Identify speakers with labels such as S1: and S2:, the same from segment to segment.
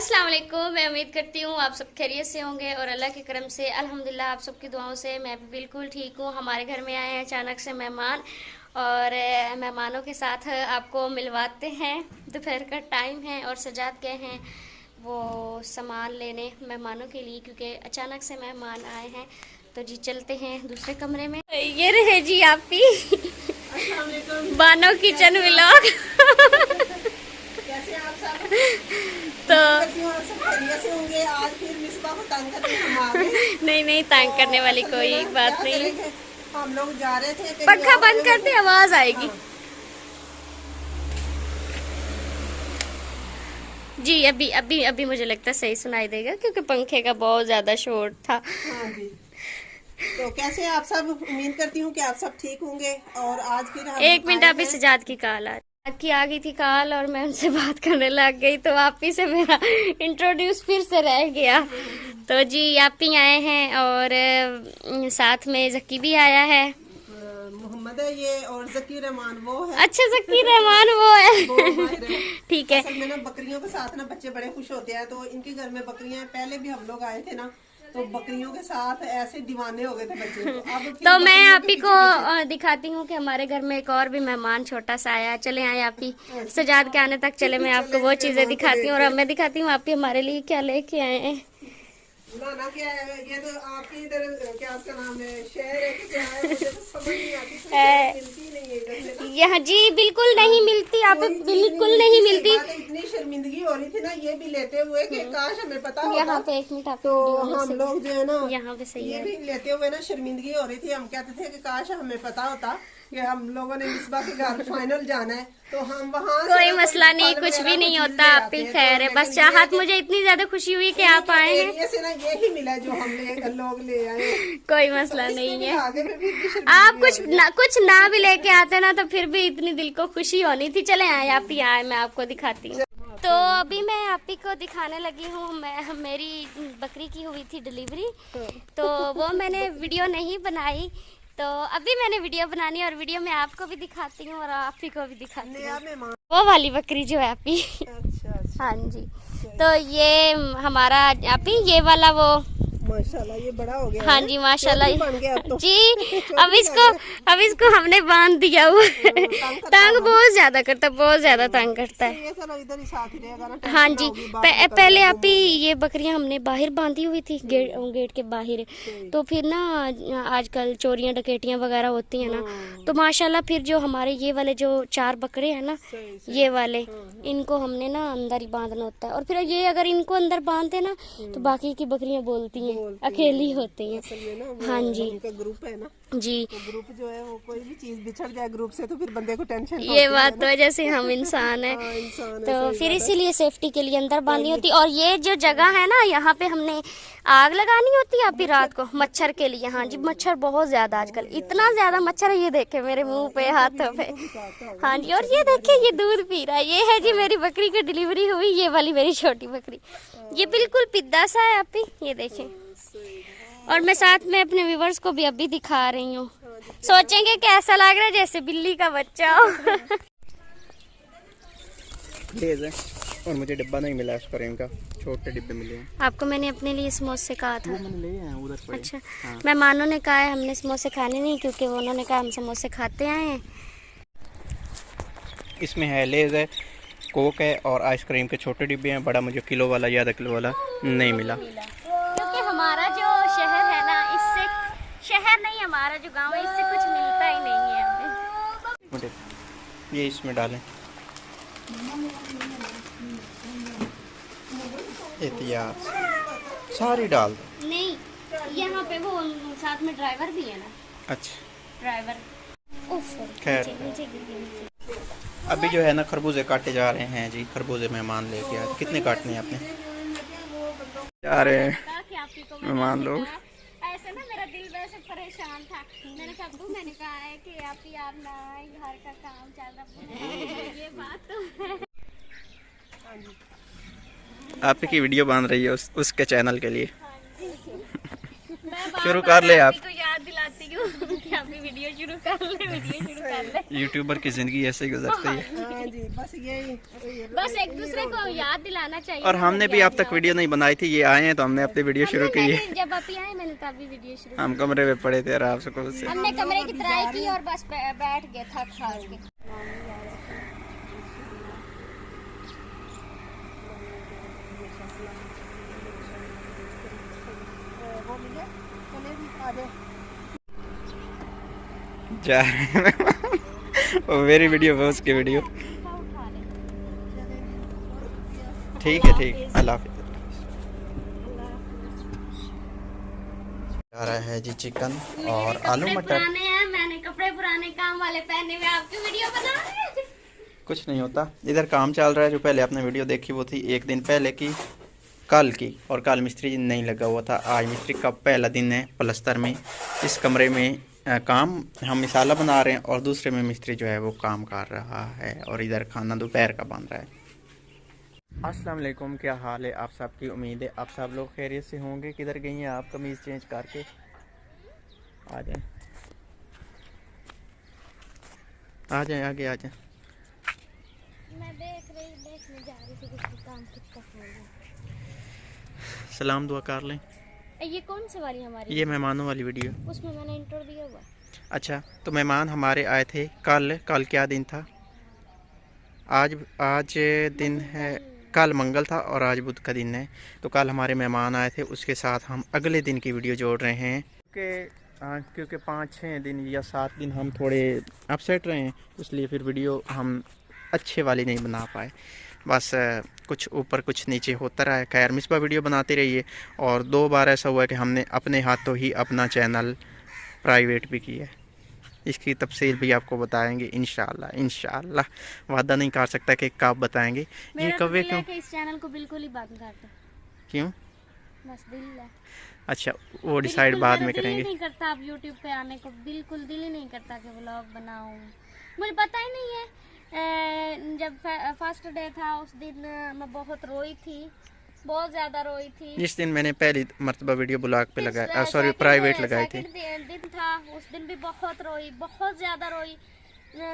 S1: अस्सलाम वालेकुम। मैं उम्मीद करती हूँ आप सब खैरियत से होंगे और अल्लाह के करम से अल्हम्दुलिल्लाह आप सबकी दुआओं से मैं भी बिल्कुल ठीक हूँ। हमारे घर में आए हैं अचानक से मेहमान और मेहमानों के साथ आपको मिलवाते हैं। दोपहर का टाइम है और सजाद गए हैं वो सामान लेने मेहमानों के लिए, क्योंकि अचानक से मेहमान आए हैं। तो जी चलते हैं दूसरे कमरे में। ये रहे जी आप ही बानो किचन व्लॉग।
S2: कैसे आप सब?
S1: तो
S2: से होंगे। आज फिर मिसबा को तंग करने हम आ गए।
S1: नहीं तंग करने वाली कोई बात नहीं।
S2: हम लोग जा रहे थे,
S1: पंखा बंद कर दे, आवाज आएगी।
S2: हाँ।
S1: जी अभी अभी अभी मुझे लगता है सही सुनाई देगा, क्योंकि पंखे का बहुत ज्यादा शोर था।
S2: हाँ जी। तो कैसे आप सब? उम्मीद करती हूँ कि आप सब ठीक होंगे। और आज फिर हम
S1: एक मिनट, अभी सजाद की कॉल आ गई थी कॉल और मैं उनसे बात करने लग गई, तो आप ही से मेरा इंट्रोड्यूस फिर से रह गया। तो जी आप ही आए हैं और साथ में जकी भी आया है।
S2: मोहम्मद है ये, और जकीर रहमान वो है।
S1: अच्छा, जकीर रहमान वो है। ठीक है।
S2: असल में ना बकरियों के साथ ना बच्चे बड़े खुश होते हैं। तो इनके घर में बकरियां हैं। पहले भी हम लोग आए थे ना, तो बकरियों के साथ ऐसे दीवाने हो गए थे बच्चे।
S1: तो मैं आप ही को दिखाती हूँ कि हमारे घर में एक और भी मेहमान छोटा सा आया। चले आए आप ही, सजाद के आने तक चले, मैं आपको वो चीजें दिखाती हूँ और अब मैं दिखाती हूँ आप ही हमारे लिए क्या लेके आए हैं।
S2: ना क्या है ये? तो आपके इधर क्या उसका नाम है, शहर है कि क्या है? मुझे तो समझ नहीं आती। मिलती नहीं है इधर से ना।
S1: यहाँ जी बिल्कुल नहीं मिलती, आप बिल्कुल नहीं मिलती।
S2: इतनी शर्मिंदगी हो रही थी ना ये भी लेते हुए कि काश हमें पता होता।
S1: यहाँ पे एक मिनट आप,
S2: तो हम लोग जो है ना
S1: यहाँ पे सही
S2: ये
S1: है।
S2: भी लेते हुए ना शर्मिंदगी हो रही थी। हम कहते थे कि काश हमें पता होता कि हम लोगों ने मिसबा के घर फाइनल जाना है, तो हम वहाँ
S1: कोई मसला नहीं, कुछ भी नहीं होता। आप ही खैर है, बस चाहत मुझे इतनी ज्यादा खुशी हुई कि आप आए हैं।
S2: ये से ना यही मिला जो हम लोग ले आए।
S1: कोई मसला नहीं है।
S2: आगे में भी
S1: आप कुछ ना भी लेके आते ना, तो फिर भी इतनी दिल को खुशी होनी थी। चले आए आप ही आए, मैं आपको दिखाती हूँ। तो अभी मैं आप ही को दिखाने लगी हूँ। मेरी बकरी की हुई थी डिलीवरी, तो वो मैंने वीडियो नहीं बनाई। तो अभी मैंने वीडियो बनानी है और वीडियो में आपको भी दिखाती हूँ और आप ही को भी दिखाती हूँ। वो वाली बकरी जो है आप ही।
S2: अच्छा।
S1: हाँ जी। तो ये हमारा आप ही, ये वाला वो
S2: माशाल्लाह ये बड़ा हो गया।
S1: हाँ जी माशाल्लाह
S2: बन गया अब तो।
S1: जी। अब इसको हमने बांध दिया हुआ है। तंग बहुत ज्यादा करता है, बहुत ज्यादा तंग करता है।
S2: ये चलो इधर ही साथ ही रहेगा ना।
S1: हाँ जी। पहले आप ही ये बकरियां हमने बाहर बांधी हुई थी, गेट के बाहर। तो फिर ना आजकल चोरियां डकैतियां वगैरह होती हैं ना, तो माशाल्लाह फिर जो हमारे ये वाले जो 4 बकरे हैं ना, ये वाले, इनको हमने ना अंदर ही बांधना होता है। और फिर ये अगर इनको अंदर बांधते ना, तो बाकी की बकरियां बोलती हैं, अकेली होती हैं। हाँ जी।
S2: उनका ग्रुप है ना
S1: जी।
S2: तो ग्रुप जो है वो कोई भी चीज बिछड़ जाए ग्रुप से तो फिर बंदे को टेंशन
S1: ये बात तो है, जैसे हम इंसान हैं। तो फिर इसीलिए सेफ्टी के लिए अंदर बांधनी होती। और ये जो जगह है ना, यहाँ पे हमने आग लगानी होती है अभी रात को मच्छर के लिए। हाँ जी, मच्छर बहुत ज्यादा आजकल, इतना ज्यादा मच्छर है। ये देखे मेरे मुंह पे, हाथों पे। हाँ जी। और ये देखे ये दूध पी रहा है। ये है जी मेरी बकरी की डिलीवरी हुई, ये वाली मेरी छोटी बकरी। ये बिल्कुल पिद्दा सा है आप ही, ये देखें। और मैं साथ में अपने व्यूवर्स को भी अभी दिखा रही हूँ। सोचेंगे कि ऐसा लग रहा है जैसे बिल्ली का बच्चा हो।
S3: और मुझे डिब्बा नहीं मिला इस पर, इनका छोटे डिब्बे मिले हैं।
S1: आपको मैंने अपने लिए समोसे कहा था।
S3: वो मैंने ले आया उधर पड़े।
S1: अच्छा।
S3: हाँ।
S1: मेहमानों ने कहा है हमने समोसे खाने नहीं, क्योंकि उन्होंने कहा हम समोसे खाते आए हैं।
S3: इसमें है लेज है, कोक है और आइसक्रीम के छोटे डिब्बे हैं। बड़ा मुझे किलो वाला या आधा किलो वाला नहीं मिला,
S1: क्योंकि हमारा जो शहर है ना, इससे शहर नहीं, हमारा जो गांव है, इससे कुछ मिलता ही नहीं है हमें।
S3: ये इसमें डालें। एहतियात सारी डाल दो।
S1: नहीं, यहाँ पे वो साथ में ड्राइवर भी है ना।
S3: अच्छा
S1: ड्राइवर।
S3: खैर, अभी जो है ना खरबूजे काटे जा रहे हैं जी। खरबूजे मेहमान लेके आए। कितने काटने हैं आपने? जा रहे हैं मेहमान लोग।
S1: ऐसे ना मेरा दिल वैसे परेशान था। मैंने कहा अब्बू, मैंने कहा है कि आप ना आए, घर का काम चल रहा। ये बात तो है।
S3: आप की वीडियो बन रही है उसके चैनल के लिए। शुरू कर ले आप।
S1: याद दिलाती हूँ कि आप वीडियो शुरू कर ले।
S3: यूट्यूबर की जिंदगी ऐसे ही गुजरती है।
S2: हाँ जी, बस यही
S1: बस एक दूसरे को याद दिलाना चाहिए।
S3: और हमने भी अब तक वीडियो नहीं बनाई थी, ये आए हैं तो हमने अपनी वीडियो शुरू की है।
S1: जब आप आए मैंने तभी वीडियो शुरू
S3: हम कमरे में पड़े थे आराम से खुद से।
S1: हमने कमरे की तराई की और बस बैठ गए थक हार के।
S3: जा रहे हैं वो मेरी वीडियो वो उसकी वीडियो। ठीक है ठीक, अल्लाह हाफिज़। आ रहा है जी चिकन और आलू मटर।
S1: पुराने हैं, मैंने कपड़े पुराने काम वाले पहने हुए आपकी वीडियो बना रहे हैं।
S3: कुछ नहीं होता, इधर काम चल रहा है। जो पहले आपने वीडियो देखी वो थी एक दिन पहले की, कल की, और कल मिस्त्री नहीं लगा हुआ था। आज मिस्त्री का पहला दिन है प्लस्तर में। इस कमरे में काम हम मिसाला बना रहे हैं और दूसरे में मिस्त्री जो है वो काम कर रहा है और इधर खाना दोपहर का बन रहा है। अस्सलाम वालेकुम, क्या हाल है आप सबकी? उम्मीद है आप सब लोग खैरियत से होंगे। किधर गई हैं आप कमीज़ चेंज करके? आ जाएं, आ जाएं, आगे आ जाएं।
S1: मैं देखने जा रही थी कि काम कितना हो गया।
S3: सलाम दुआ कर लें।
S1: ये कौन सी वाली हमारी?
S3: ये मेहमानों वाली वीडियो।
S1: उसमें मैंने इंट्रो दिया हुआ।
S3: अच्छा, तो मेहमान हमारे आए थे कल क्या दिन था? आज दिन है, कल मंगल था और आज बुध का दिन है। तो कल हमारे मेहमान आए थे, उसके साथ हम अगले दिन की वीडियो जोड़ रहे हैं क्योंकि 5-6 दिन या 7 दिन हम थोड़े अपसेट रहे हैं, इसलिए फिर वीडियो हम अच्छे वाली नहीं बना पाए। बस कुछ ऊपर कुछ नीचे होता रहा है। खैर, मिसबा वीडियो बनाते रहिए। और 2 बार ऐसा हुआ कि हमने अपने हाथों ही अपना चैनल प्राइवेट भी किया है। इसकी तफसील भी आपको बताएंगे इंशाल्लाह। वादा नहीं कर सकता कि कब बताएंगे। ये कव्वे क्यों?
S1: इस चैनल को बिल्कुल ही बंद कर दो।
S3: क्यों?
S1: बस दिल है।
S3: अच्छा, वो डिसाइड बाद में करेंगे।
S1: दिल नहीं करता अब यूट्यूब पे आने को, बिल्कुल दिल ही नहीं करता कि व्लॉग बनाऊं। मुझे पता ही नहीं है। जब फर्स्ट डे था उस दिन मैं बहुत रोई थी, बहुत ज्यादा रोई थी।
S3: जिस दिन मैंने पहली मर्तबा वीडियो ब्लॉग पे लगाया, सॉरी प्राइवेट लगाए थे,
S1: दिन था उस दिन भी बहुत रोई, बहुत ज्यादा रोई।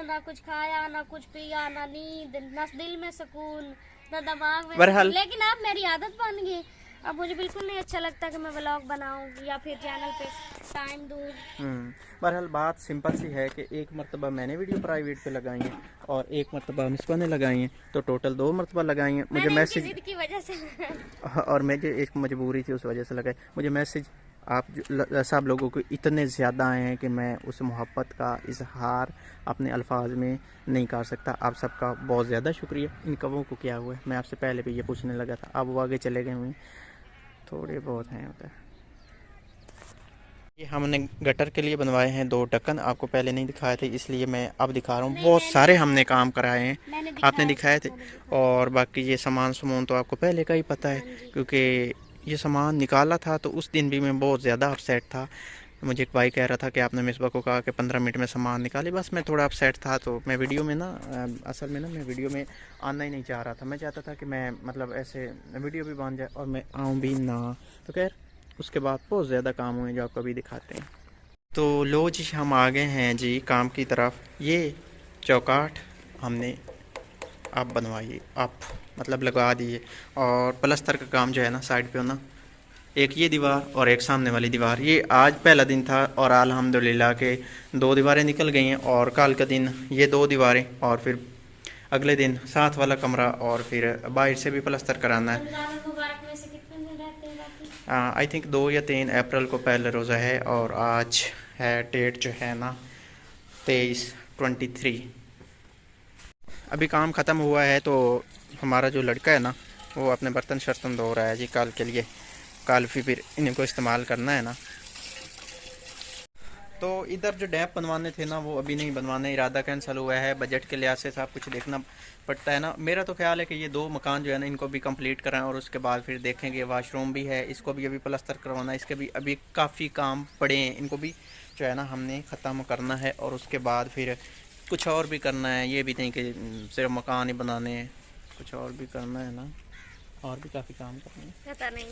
S1: ना कुछ खाया, ना कुछ पिया, ना नींद, ना दिल में सुकून, ना दिमाग में। लेकिन अब मेरी आदत बन गई। अब मुझे बिल्कुल नहीं अच्छा लगता कि मैं व्लॉग बनाऊं या फिर चैनल पे टाइम दूं।
S3: बहरहाल बात सिंपल सी है कि एक मरतबा मैंने वीडियो प्राइवेट पे लगाई है और एक मरतबा मिसबा ने लगाई है, तो टोटल 2 मरतबा लगाई हैं। मुझे मैसेज
S1: की वजह से
S3: और मुझे एक मजबूरी थी, उस वजह से लगाई। मुझे मैसेज आप सब लोगों को इतने ज़्यादा आए हैं कि मैं उस मोहब्बत का इजहार अपने अल्फाज में नहीं कर सकता। आप सबका बहुत ज़्यादा शुक्रिया। इन कवों को क्या हुआ है, मैं आपसे पहले भी ये पूछने लगा था, अब वो आगे चले गए हुए, थोड़े बहुत हैं उधर। ये हमने गटर के लिए बनवाए हैं 2 ढक्कन, आपको पहले नहीं दिखाए थे इसलिए मैं अब दिखा रहा हूँ। बहुत सारे हमने काम कराए हैं, आपने दिखाए थे। और बाकी ये सामान तो आपको पहले का ही पता है, क्योंकि ये सामान निकाला था तो उस दिन भी मैं बहुत ज़्यादा अपसेट था। मुझे एक भाई कह रहा था कि आपने मिसबा को कहा कि 15 मिनट में सामान निकाले। बस मैं थोड़ा अपसेट था, तो मैं वीडियो में ना असल में मैं वीडियो में आना ही नहीं चाह रहा था। मैं चाहता था कि मैं मतलब ऐसे वीडियो भी बन जाए और मैं आऊँ भी ना। तो खैर उसके बाद बहुत ज़्यादा काम हुए जो आपको अभी दिखाते हैं। तो लो जी, हम आ गए हैं जी काम की तरफ। ये चौकाट हमने आप बनवाइए, आप मतलब लगा दिए। और प्लस्तर का काम जो है ना साइड पे होना, एक ये दीवार और एक सामने वाली दीवार। ये आज पहला दिन था और अल्हम्दुलिल्लाह के 2 दीवारें निकल गई हैं। और कल का दिन ये 2 दीवारें और फिर अगले दिन साथ वाला कमरा और फिर बाहर से भी प्लस्तर कराना है। आई थिंक 2 या 3 अप्रैल को पहला रोज़ा है और आज है डेट जो है ना 23 अभी काम ख़त्म हुआ है। तो हमारा जो लड़का है ना वो अपने बर्तन शर्तन धो रहा है जी कल के लिए, कल फिर इनको इस्तेमाल करना है ना। तो इधर जो डैप बनवाने थे ना वो अभी नहीं बनवाने, इरादा कैंसिल हुआ है। बजट के लिहाज से सब कुछ देखना पड़ता है ना। मेरा तो ख्याल है कि ये 2 मकान जो है ना इनको भी कंप्लीट कराएं और उसके बाद फिर देखेंगे। वाशरूम भी है, इसको भी अभी प्लस्तर करवाना है, इसके भी अभी काफ़ी काम पड़े हैं, इनको भी जो है ना हमने ख़त्म करना है। और उसके बाद फिर कुछ और भी करना है, ये भी नहीं कि सिर्फ मकान ही बनाने हैं, कुछ और भी करना है ना, और भी काफ़ी काम करना है।
S1: पता नहीं